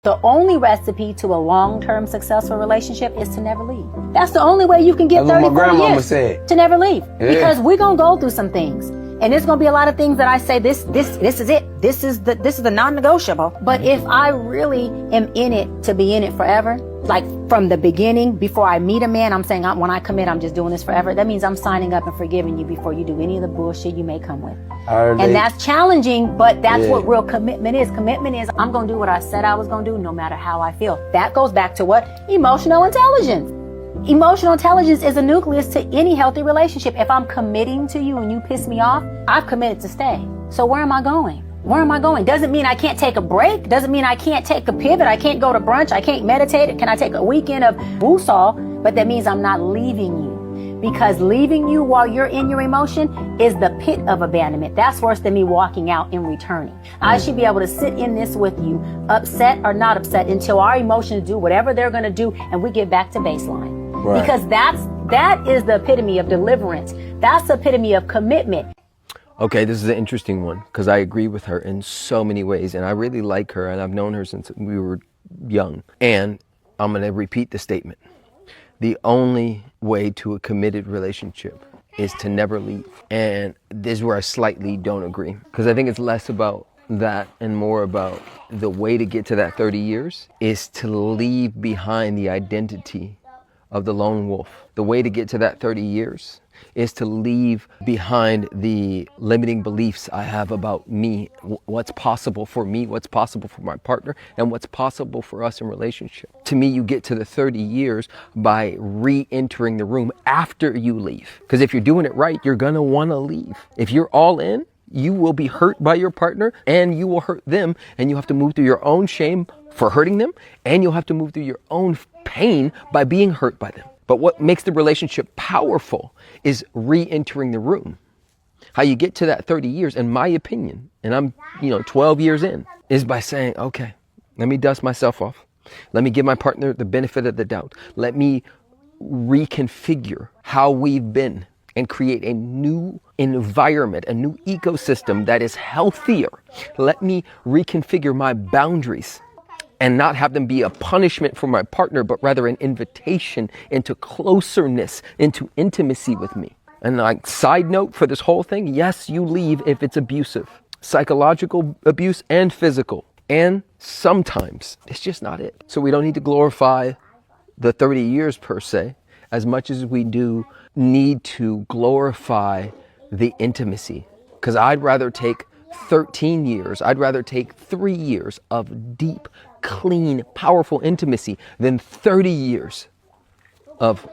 The only recipe to a long-term successful relationship is to never leave. That's the only way you can get 30, 40 years, to never leave. Yeah. Because we're going to go through some things. And there's going to be a lot of things that I say, this is it. This is the non-negotiable. But if I really am in it to be in it forever, like from the beginning, before I meet a man, I'm saying when I commit, I'm just doing this forever. That means I'm signing up and forgiving you before you do any of the bullshit you may come with. And that's challenging, but that's what real commitment is. Commitment is I'm going to do what I said I was going to do no matter how I feel. That goes back to what? Emotional intelligence. Emotional intelligence is a nucleus to any healthy relationship. If I'm committing to you and you piss me off, I've committed to stay. So where am I going? Where am I going? Doesn't mean I can't take a break. Doesn't mean I can't take a pivot. I can't go to brunch. I can't meditate. Can I take a weekend of woosah? But that means I'm not leaving you. Because leaving you while you're in your emotion is the pit of abandonment. That's worse than me walking out and returning. I should be able to sit in this with you, upset or not upset, until our emotions do whatever they're going to do and we get back to baseline. Right. Because that is the epitome of deliverance. That's the epitome of commitment. Okay, this is an interesting one because I agree with her in so many ways, and I really like her, and I've known her since we were young. And I'm going to repeat the statement. The only way to a committed relationship is to never leave. And this is where I slightly don't agree, because I think it's less about that and more about the way to get to that 30 years is to leave behind the identity of the lone wolf. The way to get to that 30 years is to leave behind the limiting beliefs I have about me, what's possible for me, what's possible for my partner, and what's possible for us in relationship. To me, you get to the 30 years by re-entering the room after you leave. Because if you're doing it right, you're gonna wanna leave. If you're all in, you will be hurt by your partner and you will hurt them, and you have to move through your own shame for hurting them, and you'll have to move through your own pain by being hurt by them. But what makes the relationship powerful is re-entering the room. How you get to that 30 years, in my opinion, and I'm 12 years in, is by saying, okay, let me dust myself off. Let me give my partner the benefit of the doubt. Let me reconfigure how we've been and create a new environment, a new ecosystem that is healthier. Let me reconfigure my boundaries and not have them be a punishment for my partner, but rather an invitation into closeness, into intimacy with me. And like side note for this whole thing, yes, you leave if it's abusive, psychological abuse and physical. And sometimes it's just not it. So we don't need to glorify the 30 years per se, as much as we do need to glorify the intimacy. Because I'd rather take 13 years, I'd rather take 3 years of deep, clean, powerful intimacy than 30 years of